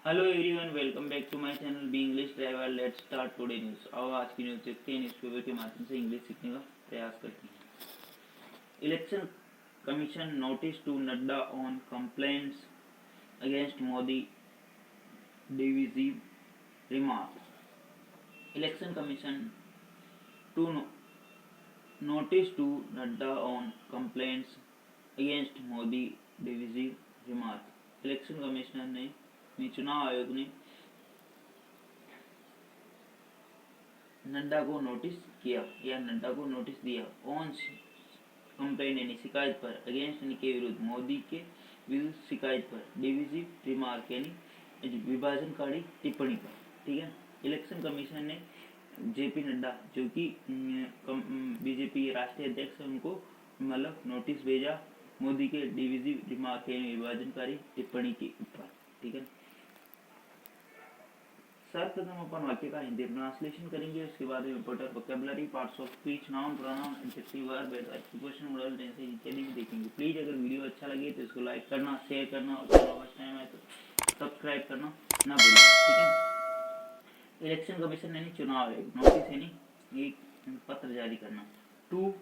Hello everyone, welcome back to my channel B English driver. Let's start today news. आओ आज की news देखते हैं, न्यूज़पेपर के माध्यम से इंग्लिश सीखने का प्रयास करते हैं। Election commission notice to Nadda on complaints against Modi divisive remark. Election commission to notice to Nadda on complaints against Modi divisive remark. Election commissioner ने चुनाव आयोग ने नड्डा को नोटिस किया या नड्डा को नोटिस दिया ऑन कंप्लेन यानी शिकायत पर, अगेंस्ट यानी के विरुद्ध, मोदी के विरुद्ध शिकायत पर, डिविजिव रिमार्क यानी विभाजनकारी टिप्पणी पर। ठीक है। इलेक्शन कमीशन ने जेपी नड्डा जो कि बीजेपी राष्ट्रीय अध्यक्ष है, उनको मतलब नोटिस भेजा मोदी के डिविजिव रिमार्क यानी विभाजनकारी टिप्पणी के ऊपर। ठीक है। सर्वप्रथम अपन वाक्य का हिंदी ट्रांसलेशन करेंगे, उसके बाद important vocabulary, parts of speech, noun, pronoun, adjective, verb, preposition, model, tenses इत्यादि भी देखेंगे। प्लीज अगर वीडियो अच्छा लगे तो इसको लाइक करना, शेयर करना और चैनल फर्स्ट टाइम है तो सब्सक्राइब करना ना भूलें। ठीक है। इलेक्शन कमीशन यानी चुनाव आयोग, नोटिस यानी एक पत्र जारी करना, टू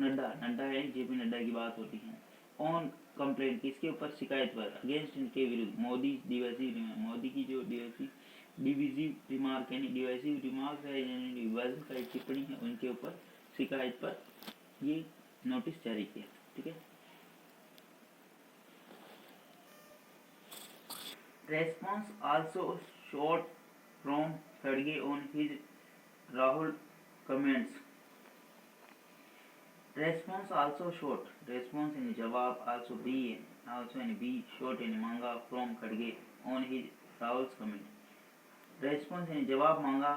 नड्डा है जेपी नड्डा की बात होती है, ऑन कंप्लेंट किसके ऊपर, शिकायत पर, अगेंस्ट इनके विरुद्ध, मोदी मोदी की जो डिविजिव रिमार्क यानी डिवाइसिव रिमार्क है यानी विभाजनकारी टिप्पणी है, उनके ऊपर शिकायत पर ये नोटिस जारी किया। ठीक है। रेस्पॉन्स आल्सो शॉर्ट फ्रॉम खड़गे on his Rahul comments. Response also short, response यानी जवाब, आल्सो यानी बी, शॉर्ट यानी मांगा, फ्रॉम खड़गे, on his Rahul comment. Response यानी जवाब मांगा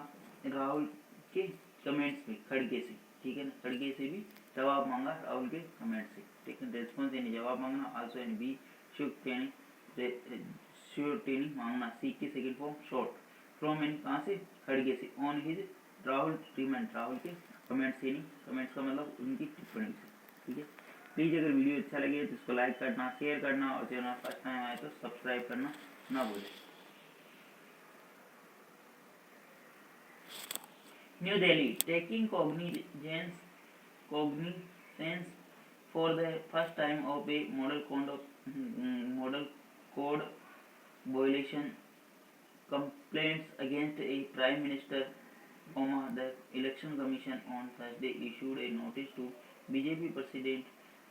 राहुल के कमेंट्स में, खड़गे से। ठीक है ना, खड़गे से भी जवाब मांगा राहुल के कमेंट से। ठीक है। रेस्पॉन्स यानी जवाब मांगना, आल्सो यानी बी, शॉर्ट यानी मांगना, सी की सेकंड फॉर्म शॉर्ट, फ्रॉम यानी कहाँ से, खड़गे से, on his Rahul comment, Rahul के कमेंट्स यानी कमेंट्स का मतलब उनकी टिप्पणी से। ठीक है। प्लीज अगर वीडियो अच्छा लगे तो इसको लाइक करना, शेयर करना और चैनल फर्स्ट टाइम आए तो सब्सक्राइब करना ना भूलें। New Delhi, taking cognizance for the first time of a model code violation complaints against a prime minister, the election commission on Thursday issued a notice to BJP president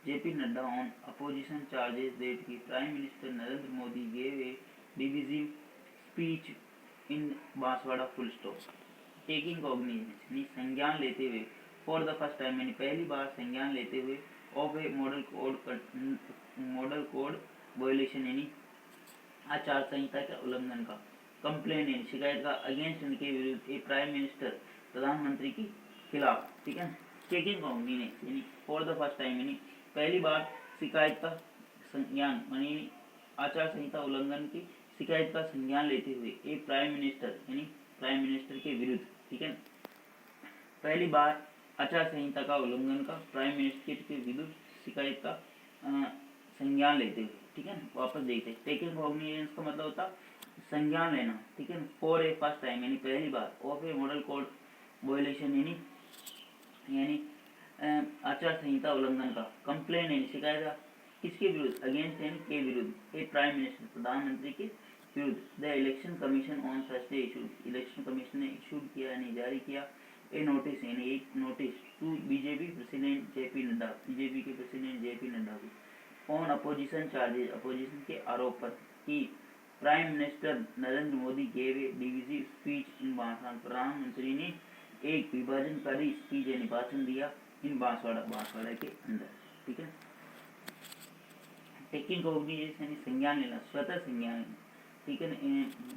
JP Nadda on opposition charges that the prime minister Narendra Modi gave a divisive speech in Banswara full stop. Taking cognizance यानी संज्ञान लेते हुए, for the first time यानी पहली बार संज्ञान लेते हुए, of a model code violation यानी आचार संहिता के उल्लंघन का, कंप्लेन यानी शिकायत का, अगेंस्ट इनके विरुद्ध, ए प्राइम मिनिस्टर प्रधानमंत्री के खिलाफ। ठीक है। टेकिंग कॉग्निजेंस यानी फॉर द फर्स्ट टाइम यानी पहली बार शिकायत का संज्ञान यानी आचार संहिता उल्लंघन की शिकायत का संज्ञान लेते हुए, ए प्राइम मिनिस्टर यानी प्राइम मिनिस्टर के विरुद्ध। ठीक है। पहली बार आचार संहिता का उल्लंघन का प्राइम मिनिस्टर के विरुद्ध शिकायत का संज्ञान लेते हुए। ठीक है। वापस देखते हैं, टेकिंग कॉग्निजेंस का मतलब होता संज्ञान लेना। ठीक है। फॉर ए फर्स्ट टाइम यानी पहली बार, of a model code violation यानी आचार संहिता उल्लंघन का, कंप्लेन यानी शिकायत का, किसके विरुद्ध, अगेंस्ट यानी के विरुद्ध, ए प्राइम मिनिस्टर प्रधानमंत्री के विरुद्ध। The election commission on Thursday issued, election commission ने इशूड किया यानी जारी किया, ए नोटिस यानी एक notice, to BJP president JP Nadda, BJP के प्रेसिडेंट जेपी नड्डा को, ऑन अपोजिशन चार्जेस, अपोजिशन के आरोप पर, कि prime minister Narendra Modi gave a divisive speech in Banswara, प्रधानमंत्री ने एक विभाजनकारी स्पीच यानी भाषण दिया इन बांसवाड़ा के अंदर। ठीक है। टेकिंग कॉग्निजेंस यानी संज्ञान लेना, स्वतः संज्ञान लेना। ठीक है ना,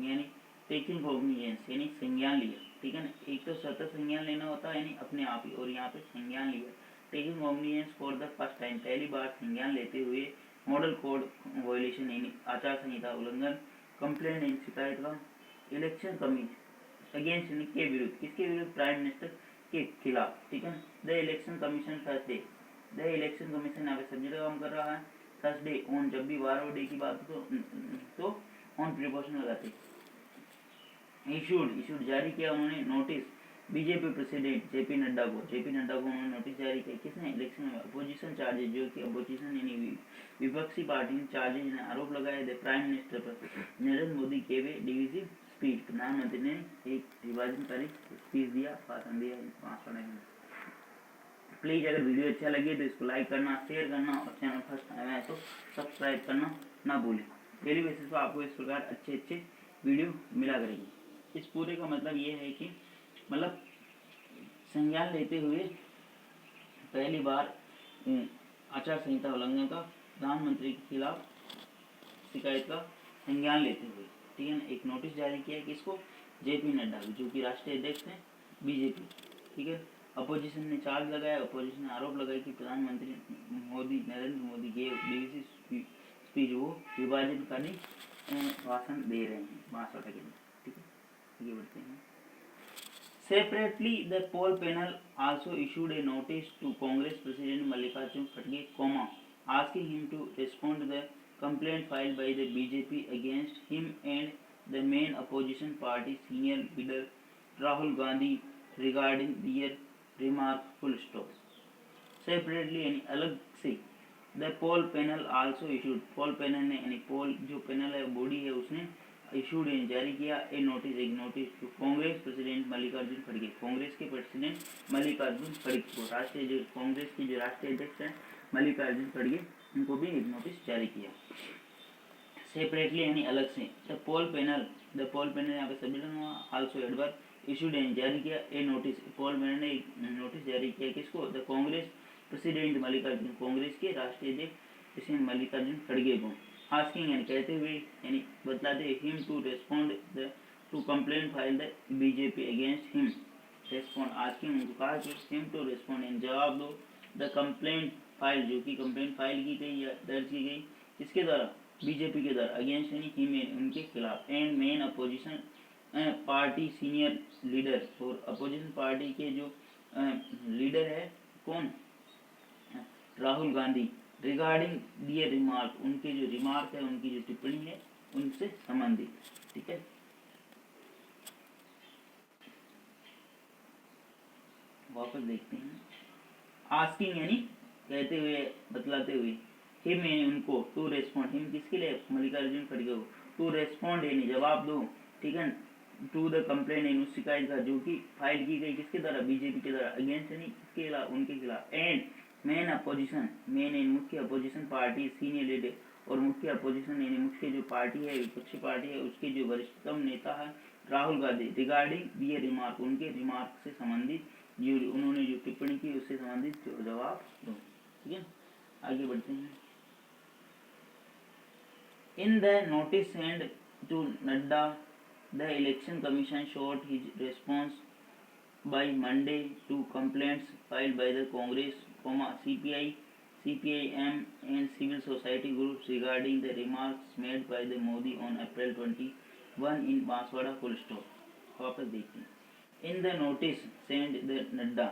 यानी टेकिंग कॉग्निजेंस यानी संज्ञान लिया। ठीक है ना, एक तो स्वतः संज्ञान लेना होता है यानी अपने आप ही, और यहाँ पे संज्ञान लिया। Taking cognizance for the first time पहली बार संज्ञान लेते हुए, मॉडल कोड वायोलेशन यानी आचार संहिता उल्लंघन, कंप्लेंट यानी शिकायत का, इलेक्शन कमीशन अगेंस्ट यानी के विरुद्ध, किसके विरुद्ध, प्राइम मिनिस्टर के खिलाफ। ठीक है। The election commission Thursday, the election commission यहाँ पे सब्जेक्ट काम कर रहा है, थर्सडे ऑन, जब भी वार और डे की बात हो तो ऑन प्रीपोजिशन लगाते, इशूड जारी किया उन्होंने notice BJP president JP Nadda को उन्होंने नोटिस जारी किया। किसने? इलेक्शन में अपोजिशन चार्जेज, जो कि अपोजिशन यानी विपक्षी पार्टी ने चार्जेज ने आरोप लगाए थे प्राइम मिनिस्टर पर। नरेंद्र मोदी के वे डिविजिव स्पीच, प्रधानमंत्री ने एक विभाजनकारी स्पीच दिया, भाषण दिया। प्लीज अगर वीडियो अच्छा लगे तो इसको लाइक करना, शेयर करना और चैनल फर्स्ट टाइम है तो सब्सक्राइब करना ना भूलें। डेली बेसिस पर आपको इस प्रकार अच्छे वीडियो मिला करेंगे। इस पूरे का मतलब ये है कि मतलब संज्ञान लेते हुए पहली बार आचार संहिता उल्लंघन का प्रधानमंत्री के खिलाफ शिकायत का संज्ञान लेते हुए, ठीक है ना, एक नोटिस जारी किया किसको? जेपी नड्डा, जो कि राष्ट्रीय अध्यक्ष हैं बीजेपी, ठीक है। अपोजिशन ने चार्ज लगाया, अपोजिशन ने आरोप लगाया कि प्रधानमंत्री नरेंद्र मोदी के डीवीसी स्पीच वो विभाजनकारी भाषण दे रहे हैं 62 के, ठीक है। ये बढ़ते हैं। Separately, the poll panel also issued a notice to Congress President Mallikarjun Kharge, asking him to respond to the complaint filed by the BJP against him and the main opposition party senior leader Rahul Gandhi regarding their remark. Separately, यानी अलग से, the poll panel also issued, poll panel ने यानी poll जो panel है body है उसने issued जारी किया एक notice to Congress president Mallikarjun खड़गे, कांग्रेस के प्रेसिडेंट मल्लिकार्जुन खड़गे को, राष्ट्रीय जो कांग्रेस की जो राष्ट्रीय अध्यक्ष हैं मल्लिकार्जुन खड़गे, उनको भी एक नोटिस जारी किया। सेपरेटली यानी अलग से, द पोल पैनल यहाँ पे सबमिशन हुआ, आल्सो एडवर इशूड जारी किया ए नोटिस, पोल पैनल ने एक नोटिस जारी किया किसको? द कांग्रेस प्रेसिडेंट मल्लिकार्जुन, कांग्रेस के राष्ट्रीय अध्यक्ष प्रेसिडेंट मल्लिकार्जुन खड़गे को, आस्किंग यानी कहते हुए यानी बतलाते him to respond to complaint file the BJP against him, respond asking उनको कहा कि हिम टू रेस्पॉन्ड यानी जवाब दो द कंप्लेंट फाइल, जो कि कंप्लेंट फाइल की गई या दर्ज की गई किसके द्वारा? बीजेपी के द्वारा, अगेंस्ट यानी हिम उनके खिलाफ, and main opposition party senior leader, और अपोजिशन पार्टी के जो लीडर है कौन? राहुल गांधी, रिगार्डिंग दियर रिमार्क, उनके जो रिमार्क है, उनकी जो टिप्पणी है उनसे संबंधित, ठीक है। वापस देखते हैं। आस्किंग यानी कहते हुए बतलाते हुए, हिम यानी उनको, टू रेस्पॉन्ड, हिम किसके लिए? मल्लिकार्जुन खड़गे को, टू रेस्पॉन्ड यानी जवाब दो, ठीक है, टू द कंप्लेंट यानी उस शिकायत का जो कि फाइल की गई किसके द्वारा? बीजेपी के द्वारा, अगेंस्ट यानी किसके खिलाफ? उनके खिलाफ, एंड मेन अपोजिशन, मेन यानी मुख्य अपोजिशन पार्टी सीनियर लीडर, और मुख्य अपोजिशन यानी मुख्य जो पार्टी है, विपक्षी पार्टी है, उसके जो वरिष्ठतम नेता है राहुल गांधी, रिगार्डिंग दिए रिमार्क, उनके रिमार्क से संबंधित जो उन्होंने जो टिप्पणी की उससे संबंधित जो जवाब दो, ठीक है। आगे बढ़ते हैं। In the notice send to Nadda, the election commission sought his response by Monday to complaints filed by the Congress, CPI, CPIM and civil society groups regarding the remarks made by the Modi on April 21 in Banswara. वापस देखते हैं। In the notice sent the Nadda,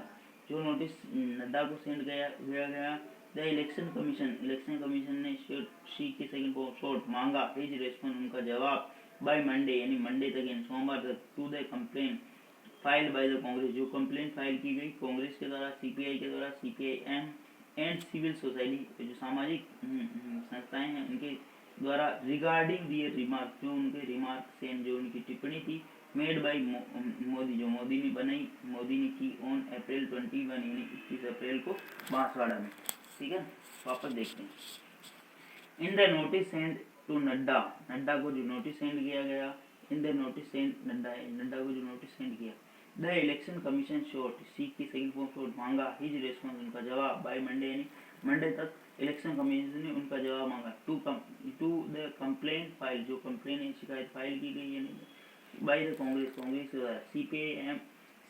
जो notice Nadda को send किया गया, the election commission ने she के second को शॉर्ट मांगा, हिज रेस्पॉन्स उनका जवाब, बाय मंडे यानी मंडे तक यानी सोमवार तक, to the complaint filed by the Congress, जो कंप्लेंट फाइल की गई कांग्रेस के द्वारा, सीपीआई के द्वारा, सीपीआईएम एंड सिविल सोसाइटी जो सामाजिक संस्थाएं हैं उनके द्वारा, रिगार्डिंग दिए रिमार्क, जो उनके रिमार्क से जो उनकी टिप्पणी थी, मेड बाय मोदी, जो मोदी ने की ऑन अप्रैल 21 यानी 21 अप्रैल को बांसवाड़ा में, ठीक है। वापस देखते हैं। In the notice send to Nadda को जो नोटिस सेंड किया गया, in the notice send Nadda को जो नोटिस सेंड किया, the election commission sought, seek की सेकंड फॉर्म शॉट मांगा, हिज रेस्पॉन्स उनका जवाब, बाय मंडे यानी मंडे तक इलेक्शन कमीशन ने उनका जवाब मांगा, टू द कंप्लेंट फाइल, जो कंप्लेंट शिकायत फाइल की गई यानी बाय द कांग्रेस के द्वारा,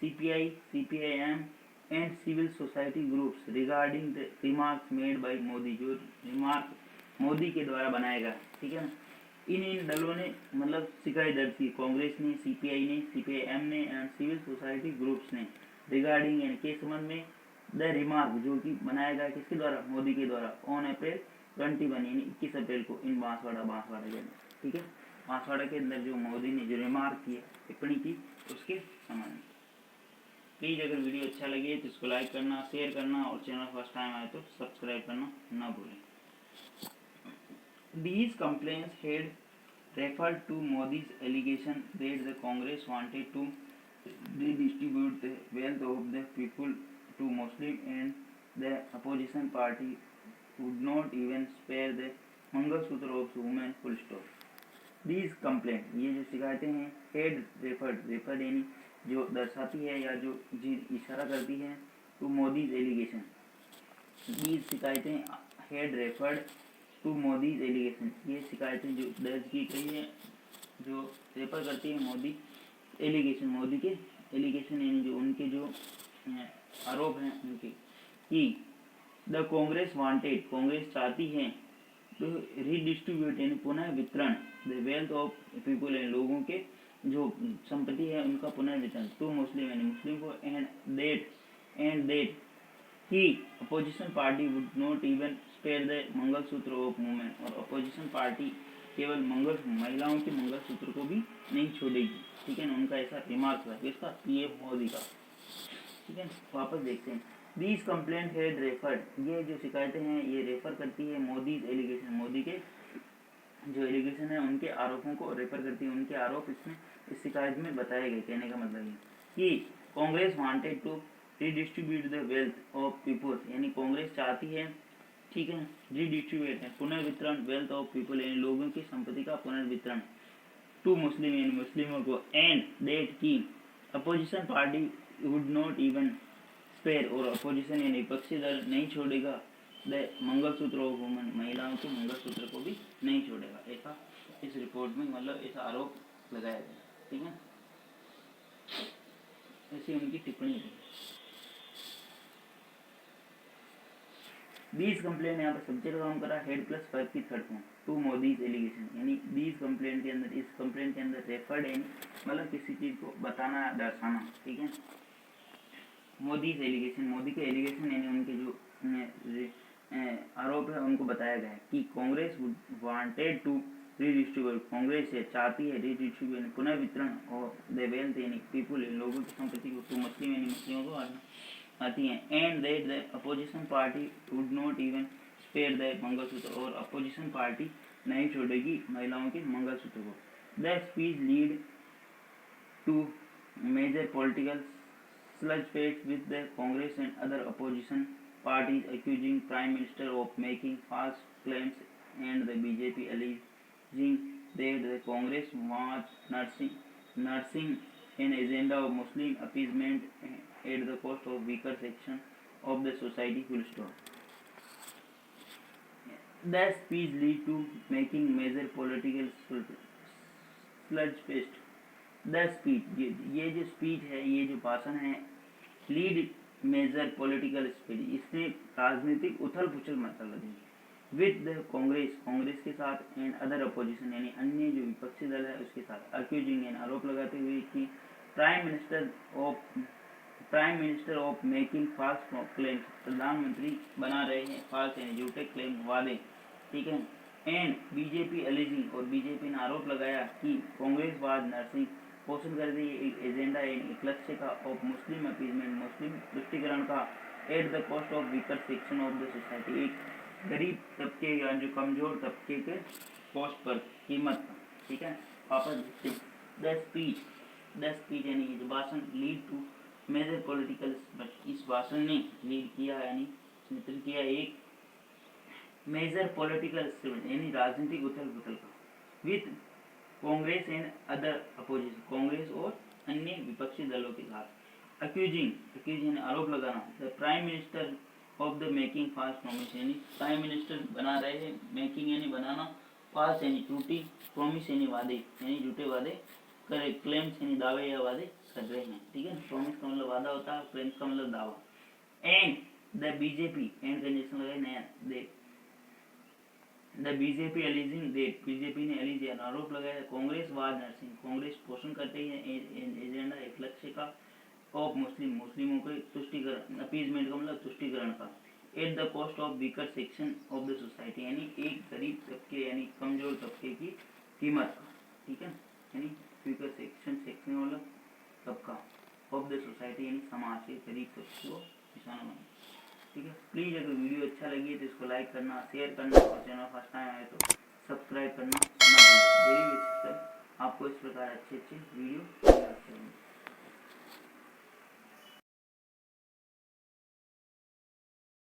CPI, CPIM and civil society groups regarding the remarks made by Modi, जो रिमार्क मोदी के द्वारा बनाया गया, ठीक है ना। इन दलों ने मतलब शिकायत दर्ज की, कांग्रेस ने, सीपीआई ने, सीपीआईएम ने एंड सिविल सोसाइटी ग्रुप्स ने, रिगार्डिंग यानी के संबंध में, द रिमार्क जो कि बनाया गया किसके द्वारा? मोदी के द्वारा, ऑन अप्रैल 21 यानी 21 अप्रैल को इन बांसवाड़ा, ठीक है। पासवाड़ा के अंदर जो मोदी ने जो रिमार्क किया, टिप्पणी की, उसके संबंध में। प्लीज़ अगर वीडियो अच्छा लगे तो इसको लाइक करना, शेयर करना और चैनल फर्स्ट टाइम आए तो सब्सक्राइब करना ना भूलें। These complaints had referred to Modi's allegation that the Congress wanted to redistribute the wealth of the people to Muslim and the opposition party would not even spare the mangalsutra of women full stop. These complaints, ये जो शिकायतें हैं, had referred यानी जो दर्शाती है या जो इशारा करती है to Modi's allegation. These शिकायतें had referred to Modi allegation, ये शिकायतें जो दर्ज की गई है, जो रेफर करती है मोदी एलिगेशन, मोदी के एलिगेशन यानी जो उनके जो आरोप हैं उनके, कि द कांग्रेस वांटेड, कांग्रेस चाहती है तो रीडिस्ट्रीब्यूट यानी पुनः वितरण, द वेल्थ ऑफ पीपल यानी लोगों के जो संपत्ति है उनका पुनः वितरण, टू मुस्लिम यानी मुस्लिम को, एंड देट कि opposition party would not even spare the mangalsutra of women, और अपोजिशन पार्टी केवल महिलाओं के मंगलसूत्र को भी नहीं छोड़ेगी। ठीक है ना, उनका ऐसा रिमार्क था किसका, पीएम मोदी का। ठीक है, वापस देखते हैं। दीज कंप्लेंट हैड रेफर्ड, ये जो शिकायतें हैं ये रेफर करती है मोदी एलिगेशन, मोदी के जो एलिगेशन है उनके आरोपों को रेफर करती है, उनके आरोप इसमें इस शिकायत में बताए गए। कहने का मतलब ये कि Congress wanted to redistribute the wealth of people, यानी कांग्रेस चाहती है, ठीक है, रीडिस्ट्रीब्यूट है पुनर्वितरण, वेल्थ ऑफ पीपल यानी लोगों की संपत्ति का पुनर्वितरण, टू मुस्लिम यानी मुस्लिमों को, एंड डेट की opposition party would not even spare, और अपोजिशन यानी विपक्षी दल नहीं छोड़ेगा द मंगलसूत्र ऑफ वुमेन, महिलाओं के मंगलसूत्र को भी नहीं छोड़ेगा। ऐसा इस रिपोर्ट में मतलब ऐसा आरोप लगाया गया। ठीक है, ऐसी उनकी टिप्पणी थी। दीज कंप्लेंट यहाँ पर सब्जेक्ट काम करा हेड प्लस वर्ब की third form, to Modi's allegation, यानी दीज कंप्लेंट के अंदर, इस कंप्लेंट के अंदर रेफर्ड है मतलब किसी चीज़ को बताना, दर्शाना। ठीक है, मोदीज एलिगेशन, मोदी के एलिगेशन यानी उनके जो आरोप है उनको बताया गया है कि Congress wanted to redistribute, Congress चाहती है रीडिस्ट्रीब्यूट पुनः वितरण, और द वेल्थ यानी पीपल लोगों की संपत्ति को, टू मुस्लिम यानी मुस्लिमों को आती हैं, and that the opposition party would not even spare the mangalsutra, और अपोजिशन पार्टी नहीं छोड़ेगी महिलाओं के मंगलसूत्र को। The speech lead to major political slugfest with the Congress and other opposition parties accusing Prime Minister of making false claims, and the BJP alleging that the Congress was nursing an agenda of Muslim appeasement at the cost of weaker section of the society. Full stop. The speech lead to making major political slugfest. The speech, ये जो speech है, ये जो भाषण है, lead major political speech, इसने राजनीतिक उथल पुथल मचा लगी विद द कांग्रेस, कांग्रेस के साथ, एंड अदर अपोजिशन यानी अन्य जो विपक्षी दल है उसके साथ, अक्यूजिंग यानी आरोप लगाते हुए कि prime minister of making false claims, प्रधानमंत्री बना रहे हैं फॉल्स यानी झूठे क्लेम, वादे। ठीक है, एंड बीजेपी एलिजिंग, और बीजेपी ने आरोप लगाया कि कांग्रेस वाद नर्सिंग पोषण कर रही है एक एजेंडा एक लक्ष्य का, ऑफ मुस्लिम अपीजमेंट, मुस्लिम तुष्टिकरण का, at the cost of weaker section of the society, एक गरीब तबके या जो कमजोर तबके के कॉस्ट पर, कीमत पर। ठीक है, वापस देखते हैं। द स्पीच यानी जो भाषण लीड टू मेजर पॉलिटिकल, इस भाषण ने लीड किया यानी नेतृत्व किया एक मेजर पॉलिटिकल यानी राजनीतिक उथल पुथल का, with Congress and other opposition, Congress और अन्य विपक्षी दलों के साथ, अक्यूजिंग आरोप लगाना, the prime minister of the making false promise, यानी प्राइम मिनिस्टर बना रहे हैं, मेकिंग यानी बनाना, फॉल्स यानी झूठी, प्रॉमिस यानी वादे यानी झूठे वादे करे, क्लेम्स यानी दावे या वादे कर रहे हैं। ठीक है, प्रॉमिस का मतलब वादा होता है, क्लेम्स का मतलब दावा, and the BJP, and condition लगाए नया दे, the BJP alleging that, BJP ने एलिजियन आरोप लगाया कांग्रेस वाद नर्सिंग, कांग्रेस पोषण करते हैं एजेंडा एक लक्ष्य का, ऑफ मुस्लिम, मुस्लिमों के तुष्टिकरण, अपीजमेंट का मतलब तुष्टिकरण का, at the cost of weaker section of the society, यानी एक गरीब तबके यानी कमजोर तबके की कीमत। ठीक है, यानी फ्यूचर सेक्शन सेक्शन वाला सबका ऑफ द सोसाइटी यानी समाज से गरीब सबको किसानों में, ठीक है। प्लीज़ अगर वीडियो अच्छा लगी है तो इसको लाइक करना, शेयर करना और चैनल फर्स्ट टाइम आए तो सब्सक्राइब करना ना भूलें। डेली बेसिस पर आपको इस प्रकार अच्छे वीडियो मिलते हैं।